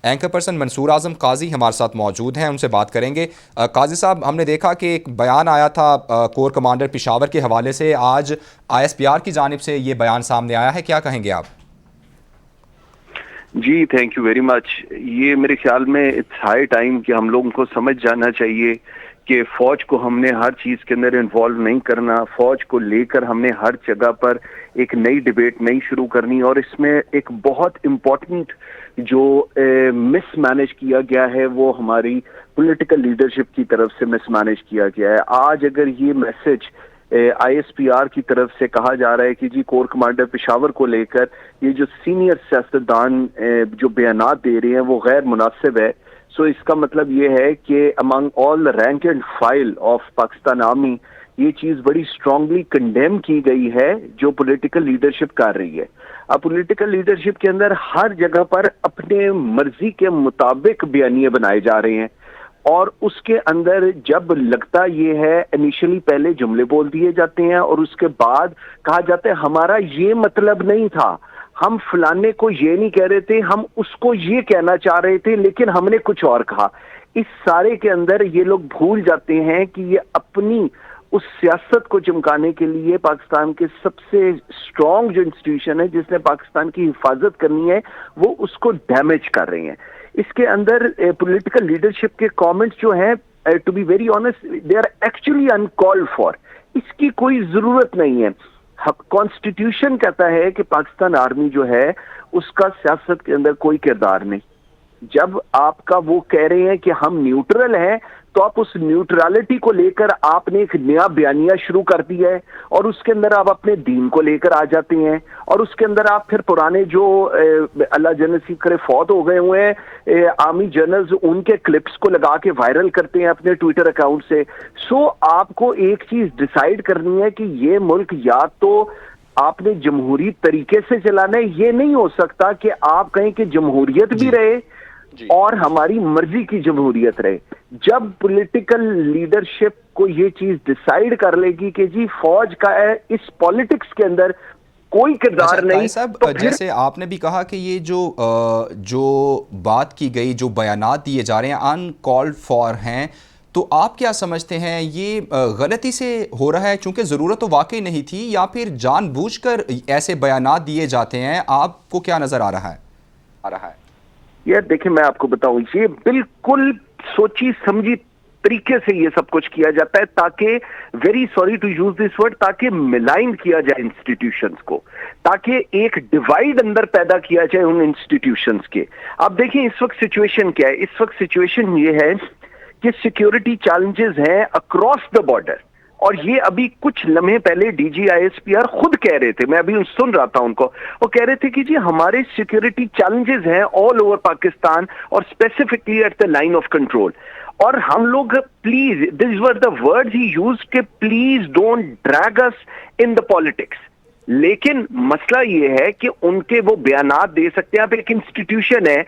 Anchor person منصور اعظم قاضی ہمارے ساتھ موجود ہیں، ان سے بات کریں گے۔ قاضی صاحب، ہم نے دیکھا کہ ایک بیان آیا تھا کور کمانڈر پشاور کے حوالے سے، آج ISPR کی جانب سے یہ بیان سامنے آیا ہے، کیا کہیں گے آپ؟ جی تھینک یو ویری مچ۔ یہ میرے خیال میں اٹس ہائی ٹائم کہ ہم لوگوں کو سمجھ جانا چاہیے کہ فوج کو ہم نے ہر چیز کے اندر انوالو نہیں کرنا، فوج کو لے کر ہم نے ہر جگہ پر ایک نئی ڈیبیٹ نہیں شروع کرنی، اور اس میں ایک بہت امپورٹنٹ جو مس مینج کیا گیا ہے وہ ہماری پولیٹیکل لیڈرشپ کی طرف سے مس مینج کیا گیا ہے۔ آج اگر یہ میسج ISPR کی طرف سے کہا جا رہا ہے کہ جی کور کمانڈر پشاور کو لے کر یہ جو سینئر سیاستدان جو بیانات دے رہے ہیں وہ غیر مناسب ہے، سو اس کا مطلب یہ ہے کہ among all rank and file of Pakistan army یہ چیز بڑی اسٹرانگلی کنڈیم کی گئی ہے جو پولیٹیکل لیڈرشپ کر رہی ہے۔ اب پولیٹیکل لیڈرشپ کے اندر ہر جگہ پر اپنے مرضی کے مطابق بیانیے بنائے جا رہے ہیں، اور اس کے اندر جب لگتا یہ ہے انیشلی پہلے جملے بول دیے جاتے ہیں اور اس کے بعد کہا جاتا ہے ہمارا یہ مطلب نہیں تھا، ہم فلانے کو یہ نہیں کہہ رہے تھے، ہم اس کو یہ کہنا چاہ رہے تھے لیکن ہم نے کچھ اور کہا۔ اس سارے کے اندر یہ لوگ بھول جاتے ہیں کہ یہ اپنی اس سیاست کو چمکانے کے لیے پاکستان کے سب سے اسٹرانگ جو انسٹیٹیوشن ہے جس نے پاکستان کی حفاظت کرنی ہے وہ اس کو ڈیمیج کر رہے ہیں۔ اس کے اندر پولیٹیکل لیڈرشپ کے کامنٹس جو ہیں to be very honest they are actually uncalled for, اس کی کوئی ضرورت نہیں ہے۔ کانسٹیٹیوشن کہتا ہے کہ پاکستان آرمی جو ہے اس کا سیاست کے اندر کوئی کردار نہیں۔ جب آپ کا وہ کہہ رہے ہیں کہ ہم نیوٹرل ہیں تو آپ اس نیوٹرالٹی کو لے کر آپ نے ایک نیا بیانیہ شروع کر دیا ہے، اور اس کے اندر آپ اپنے دین کو لے کر آ جاتے ہیں، اور اس کے اندر آپ پھر پرانے جو اللہ جل نصیب کرے فوت ہو گئے ہوئے ہیں آرمی جنرلز ان کے کلپس کو لگا کے وائرل کرتے ہیں اپنے ٹویٹر اکاؤنٹ سے۔ سو آپ کو ایک چیز ڈیسائیڈ کرنی ہے کہ یہ ملک یا تو آپ نے جمہوری طریقے سے چلانا ہے، یہ نہیں ہو سکتا کہ آپ کہیں کہ جمہوریت بھی رہے اور ہماری مرضی کی جمہوریت رہے۔ جب پولیٹیکل لیڈرشپ کو یہ چیز ڈیسائیڈ کر لے گی کہ جی فوج کا ہے اس پالیٹکس کے اندر کوئی کردار نہیں، صاحب جیسے آپ نے بھی کہا کہ یہ جو بات کی گئی، جو بیانات دیے جا رہے ہیں ان کالڈ فار ہیں، تو آپ کیا سمجھتے ہیں یہ غلطی سے ہو رہا ہے چونکہ ضرورت تو واقعی نہیں تھی، یا پھر جان بوجھ کر ایسے بیانات دیے جاتے ہیں؟ آپ کو کیا نظر آ رہا ہے؟ یہ دیکھیں میں آپ کو بتاؤں، یہ بالکل سوچی سمجھی طریقے سے یہ سب کچھ کیا جاتا ہے تاکہ very sorry to use this word تاکہ ملائن کیا جائے انسٹیٹیوشنز کو، تاکہ ایک ڈیوائیڈ اندر پیدا کیا جائے ان انسٹیٹیوشنز کے۔ اب دیکھیں اس وقت سچویشن کیا ہے، اس وقت سچویشن یہ ہے کہ سیکیورٹی چیلنجز ہیں اکراس دا بارڈر، اور یہ ابھی کچھ لمحے پہلے ڈی جی ISPR خود کہہ رہے تھے، میں ابھی سن رہا تھا ان کو، وہ کہہ رہے تھے کہ جی ہمارے سیکیورٹی چیلنجز ہیں آل اوور پاکستان اور specifically at the line of control, اور ہم لوگ please this were the word ہی یوز کہ پلیز ڈونٹ ڈریگ اس ان دا پالیٹکس۔ لیکن مسئلہ یہ ہے کہ ان کے وہ بیانات دے سکتے ہیں، آپ ایک انسٹیٹیوشن ہے،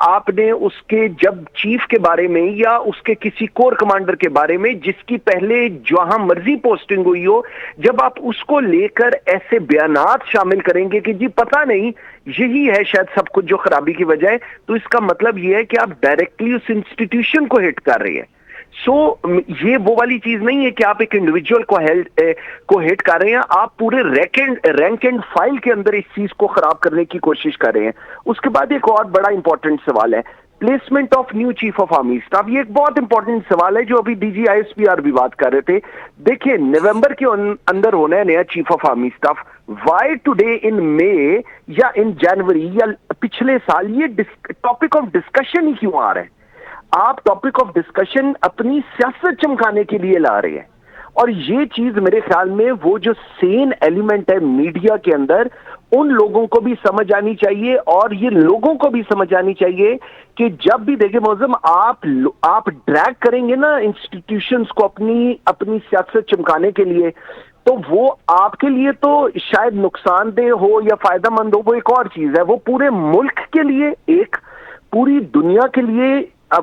آپ نے اس کے جب چیف کے بارے میں یا اس کے کسی کور کمانڈر کے بارے میں جس کی پہلے جہاں مرضی پوسٹنگ ہوئی ہو، جب آپ اس کو لے کر ایسے بیانات شامل کریں گے کہ جی پتہ نہیں یہی ہے شاید سب کچھ جو خرابی کی وجہ ہے، تو اس کا مطلب یہ ہے کہ آپ ڈائریکٹلی اس انسٹیٹیوشن کو ہٹ کر رہے ہیں۔ سو یہ وہ والی چیز نہیں ہے کہ آپ ایک انڈیویجول کو ہٹ کر رہے ہیں، آپ پورے رینک اینڈ فائل کے اندر اس چیز کو خراب کرنے کی کوشش کر رہے ہیں۔ اس کے بعد ایک اور بڑا امپورٹنٹ سوال ہے placement of new chief of army staff. یہ ایک بہت امپورٹنٹ سوال ہے جو ابھی ڈی جی ISPR بھی بات کر رہے تھے۔ دیکھیں نومبر کے اندر ہونا ہے نیا chief of army staff, why today in May یا ان جنوری یا پچھلے سال یہ ٹاپک آف ڈسکشن ہی کیوں آ رہا ہے؟ آپ ٹاپک آف ڈسکشن اپنی سیاست چمکانے کے لیے لا رہے ہیں، اور یہ چیز میرے خیال میں وہ جو سین ایلیمنٹ ہے میڈیا کے اندر ان لوگوں کو بھی سمجھ آنی چاہیے، اور یہ لوگوں کو بھی سمجھ آنی چاہیے کہ جب بھی دیکھیں معظم آپ ڈریگ کریں گے نا انسٹیٹیوشنز کو اپنی سیاست چمکانے کے لیے، تو وہ آپ کے لیے تو شاید نقصان دہ ہو یا فائدہ مند ہو وہ ایک اور چیز ہے، وہ پورے ملک کے لیے، ایک پوری دنیا کے لیے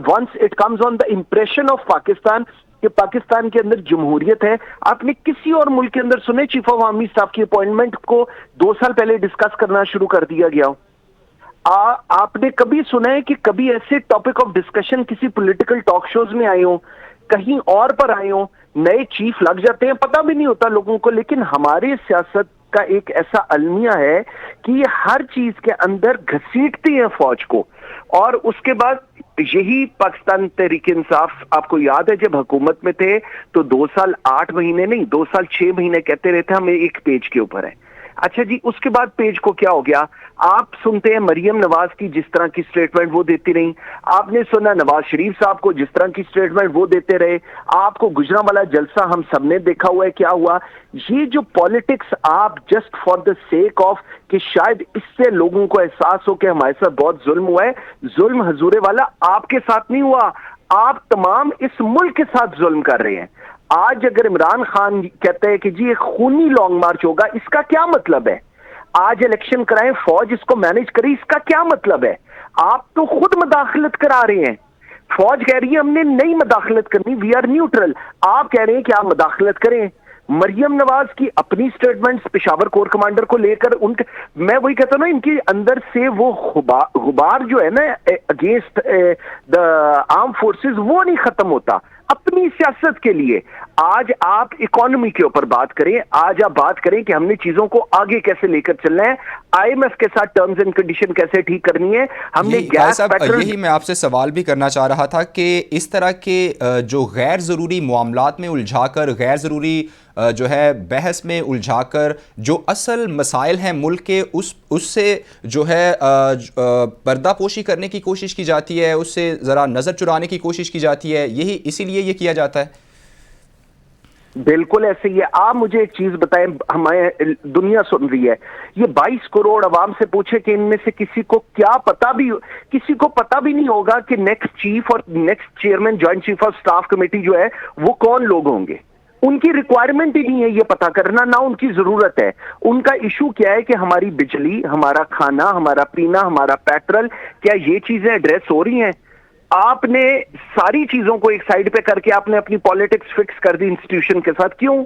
once it comes on the impression of Pakistan کہ پاکستان کے اندر جمہوریت ہے۔ آپ نے کسی اور ملک کے اندر سنے چیف آف آرمی اسٹاف کی اپوائنٹمنٹ کو 2 سال پہلے ڈسکس کرنا شروع کر دیا گیا ہو؟ آپ نے کبھی سنا ہے کہ کبھی ایسے ٹاپک آف ڈسکشن کسی پولیٹیکل ٹاک شوز میں آئے ہوں، کہیں اور پر آئے ہوں، نئے چیف لگ جاتے ہیں، پتہ بھی نہیں ہوتا لوگوں کو، لیکن ہماری سیاست کا ایک ایسا المیہ ہے کہ یہ ہر چیز کے اندر گھسیٹتی ہیں فوج کو. اور اس کے بعد یہی پاکستان تحریک انصاف، آپ کو یاد ہے جب حکومت میں تھے تو 2 سال 8 مہینے نہیں، 2 سال 6 مہینے کہتے رہتے ہم ایک پیج کے اوپر ہے. اچھا جی، اس کے بعد پیج کو کیا ہو گیا؟ آپ سنتے ہیں مریم نواز کی جس طرح کی سٹیٹمنٹ وہ دیتی رہیں، آپ نے سنا نواز شریف صاحب کو جس طرح کی سٹیٹمنٹ وہ دیتے رہے، آپ کو گجرانوالہ جلسہ ہم سب نے دیکھا ہوا ہے کیا ہوا. یہ جو پالیٹکس آپ just for the sake of کہ شاید اس سے لوگوں کو احساس ہو کہ ہمارے ساتھ بہت ظلم ہوا ہے، ظلم حضور والا آپ کے ساتھ نہیں ہوا، آپ تمام اس ملک کے ساتھ ظلم کر رہے ہیں. آج اگر عمران خان کہتے ہیں کہ جی ایک خونی لانگ مارچ ہوگا، اس کا کیا مطلب ہے؟ آج الیکشن کرائیں، فوج اس کو مینج کرے، اس کا کیا مطلب ہے؟ آپ تو خود مداخلت کرا رہے ہیں. فوج کہہ رہی ہے ہم نے نہیں مداخلت کرنی، وی آر نیوٹرل، آپ کہہ رہے ہیں کہ آپ مداخلت کریں. مریم نواز کی اپنی سٹیٹمنٹس پشاور کور کمانڈر کو لے کر میں وہی کہتا ہوں نا، ان کی اندر سے وہ غبار جو ہے نا اگینسٹ دا آرم فورسز وہ نہیں ختم ہوتا اپنی سیاست کے لیے. آج آپ اکانومی کے اوپر بات کریں، آج آپ بات کریں کہ ہم نے چیزوں کو آگے کیسے لے کر چلنا ہے، آئی ایم ایف کے ساتھ ٹرمز اینڈ کنڈیشن کیسے ٹھیک کرنی ہے، ہم نے گیس پیٹرول. یہی میں آپ سے سوال بھی کرنا چاہ رہا تھا کہ اس طرح کے جو غیر ضروری معاملات میں الجھا کر، غیر ضروری جو ہے بحث میں الجھا کر جو اصل مسائل ہیں ملک کے اس سے جو ہے پردہ پوشی کرنے کی کوشش کی جاتی ہے، اس سے ذرا نظر چرانے کی کوشش کی جاتی ہے، یہی اسی لیے یہ کیا جاتا ہے. بالکل ایسے ہی ہے. آپ مجھے ایک چیز بتائیں، ہمارے دنیا سن رہی ہے، یہ 22 کروڑ عوام سے پوچھے کہ ان میں سے کسی کو پتہ بھی نہیں ہوگا کہ نیکسٹ چیف اور next chairman joint chief of staff committee جو ہے وہ کون لوگ ہوں گے. ان کی ریکوائرمنٹ ہی نہیں ہے یہ پتا کرنا، نہ ان کی ضرورت ہے. ان کا ایشو کیا ہے کہ ہماری بجلی، ہمارا کھانا، ہمارا پینا، ہمارا پیٹرول، کیا یہ چیزیں ایڈریس ہو رہی ہیں؟ آپ نے ساری چیزوں کو ایک سائیڈ پہ کر کے آپ نے اپنی پالیٹکس فکس کر دی انسٹیٹیوشن کے ساتھ. کیوں؟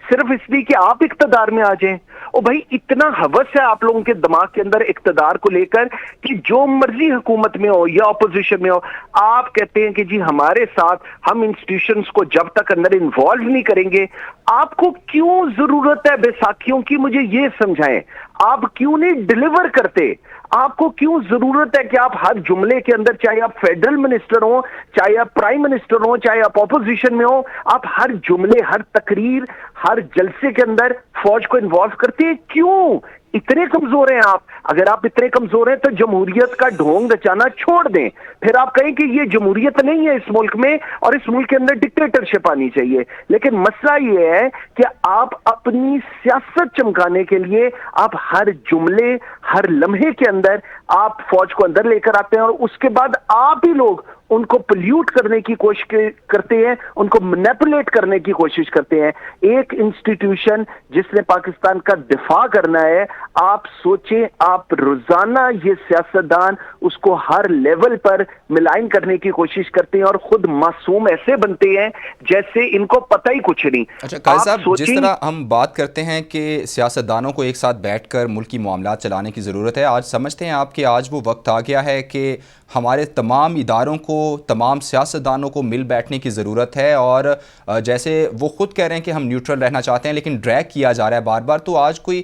صرف اس لیے کہ آپ اقتدار میں آ جائیں. او بھائی اتنا ہوس ہے آپ لوگوں کے دماغ کے اندر اقتدار کو لے کر کہ جو مرضی حکومت میں ہو یا اپوزیشن میں ہو، آپ کہتے ہیں کہ جی ہمارے ساتھ ہم انسٹیٹیوشنز کو جب تک اندر انوالو نہیں کریں گے. آپ کو کیوں ضرورت ہے بیساکھیوں کی؟ مجھے یہ سمجھائیں. آپ کیوں نہیں ڈیلیور کرتے؟ آپ کو کیوں ضرورت ہے کہ آپ ہر جملے کے اندر، چاہے آپ فیڈرل منسٹر ہوں، چاہے آپ پرائم منسٹر ہوں، چاہے آپ اپوزیشن میں ہوں، آپ ہر جملے، ہر تقریر، ہر جلسے کے اندر فوج کو انوالو کرتے ہیں؟ کیوں اتنے کمزور ہیں آپ؟ اگر آپ اتنے کمزور ہیں تو جمہوریت کا ڈھونگ رچانا چھوڑ دیں. پھر آپ کہیں کہ یہ جمہوریت نہیں ہے اس ملک میں اور اس ملک کے اندر ڈکٹیٹرشپ آنی چاہیے. لیکن مسئلہ یہ ہے کہ آپ اپنی سیاست چمکانے کے لیے آپ ہر جملے، ہر لمحے کے اندر آپ فوج کو اندر لے کر آتے ہیں، اور اس کے بعد آپ ہی لوگ ان کو پلیوٹ کرنے کی کوشش کرتے ہیں، ان کو مینیپولیٹ کرنے کی کوشش کرتے ہیں. ایک انسٹیٹیوشن جس نے پاکستان کا دفاع کرنا ہے، آپ سوچیں، آپ روزانہ یہ سیاستدان اس کو ہر لیول پر ملائن کرنے کی کوشش کرتے ہیں اور خود معصوم ایسے بنتے ہیں جیسے ان کو پتہ ہی کچھ نہیں. اچھا قائد صاحب، جس طرح ہم بات کرتے ہیں کہ سیاستدانوں کو ایک ساتھ بیٹھ کر ملکی معاملات چلانے کی ضرورت ہے، آج سمجھتے ہیں آپ کہ آج وہ وقت آ گیا ہے کہ ہمارے تمام اداروں کو، تمام سیاستدانوں کو مل بیٹھنے کی ضرورت ہے، اور جیسے وہ خود کہہ رہے ہیں کہ ہم نیوٹرل رہنا چاہتے ہیں لیکن ڈریگ کیا جا رہا ہے بار بار، تو آج کوئی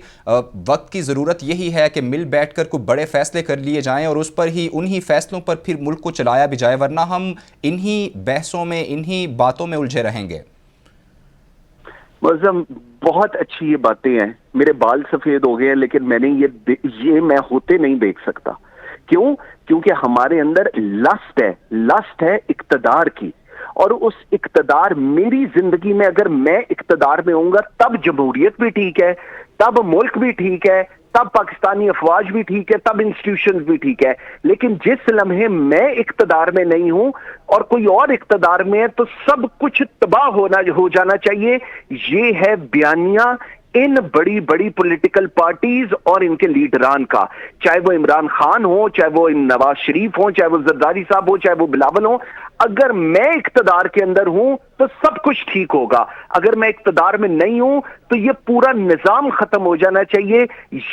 وقت کی ضرورت یہی ہے کہ مل بیٹھ کر کوئی بڑے فیصلے کر لیے جائیں اور اس پر ہی، انہی فیصلوں پر پھر ملک کو چلایا بھی جائے، ورنہ ہم انہی بحثوں میں، انہی باتوں میں الجھے رہیں گے. معظم بہت اچھی یہ باتیں ہیں، میرے بال سفید ہو گئے ہیں لیکن میں نے یہ میں ہوتے نہیں دیکھ سکتا. کیوں؟ کیونکہ ہمارے اندر لسٹ ہے اقتدار کی، اور اس اقتدار، میری زندگی میں اگر میں اقتدار میں ہوں گا تب جمہوریت بھی ٹھیک ہے، تب ملک بھی ٹھیک ہے، تب پاکستانی افواج بھی ٹھیک ہے، تب انسٹیٹیوشنز بھی ٹھیک ہے. لیکن جس لمحے میں اقتدار میں نہیں ہوں اور کوئی اور اقتدار میں ہے تو سب کچھ تباہ ہو جانا چاہیے. یہ ہے بیانیہ ان بڑی بڑی پولیٹیکل پارٹیز اور ان کے لیڈران کا، چاہے وہ عمران خان ہو، چاہے وہ نواز شریف ہو، چاہے وہ زرداری صاحب ہو، چاہے وہ بلاول ہو. اگر میں اقتدار کے اندر ہوں تو سب کچھ ٹھیک ہوگا، اگر میں اقتدار میں نہیں ہوں تو یہ پورا نظام ختم ہو جانا چاہیے۔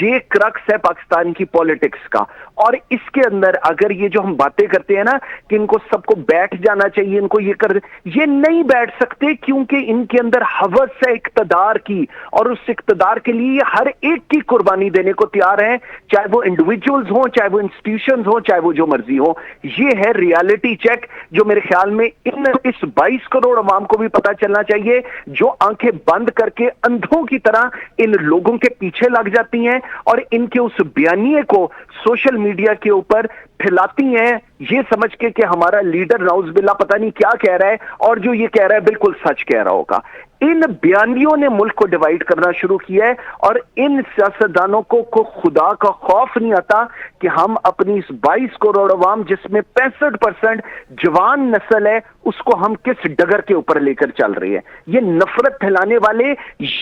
یہ کرکس ہے پاکستان کی پولیٹکس کا، اور اس کے اندر اگر یہ جو ہم باتیں کرتے ہیں نا کہ ان کو سب کو بیٹھ جانا چاہیے، ان کو یہ نہیں بیٹھ سکتے، کیونکہ ان کے اندر ہوس ہے اقتدار کی، اور اس اقتدار کے لیے یہ ہر ایک کی قربانی دینے کو تیار ہیں، چاہے وہ انڈیویجولز ہوں، چاہے وہ انسٹیٹیوشنز ہوں، چاہے وہ جو مرضی ہو۔ یہ ہے ریالٹی چیک جو میرے خیال میں اس 22 کروڑ عوام کو بھی پتا چلنا چاہیے، جو آنکھیں بند کر کے اندھوں کی طرح ان لوگوں کے پیچھے لگ جاتی ہیں اور ان کے اس بیانیے کو سوشل میڈیا کے اوپر پھیلاتی ہیں، یہ سمجھ کے کہ ہمارا لیڈر نعوذ باللہ پتہ نہیں کیا کہہ رہا ہے، اور جو یہ کہہ رہا ہے بالکل سچ کہہ رہا ہوگا۔ ان بیانیوں نے ملک کو ڈیوائیڈ کرنا شروع کیا ہے، اور ان سیاستدانوں کو خدا کا خوف نہیں آتا کہ ہم اپنی اس 22 کروڑ عوام جس میں 65% جوان نسل ہے اس کو ہم کس ڈگر کے اوپر لے کر چل رہے ہیں۔ یہ نفرت پھیلانے والے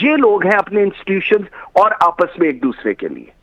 یہ لوگ ہیں اپنے انسٹیٹیوشنز اور آپس میں ایک دوسرے کے لیے۔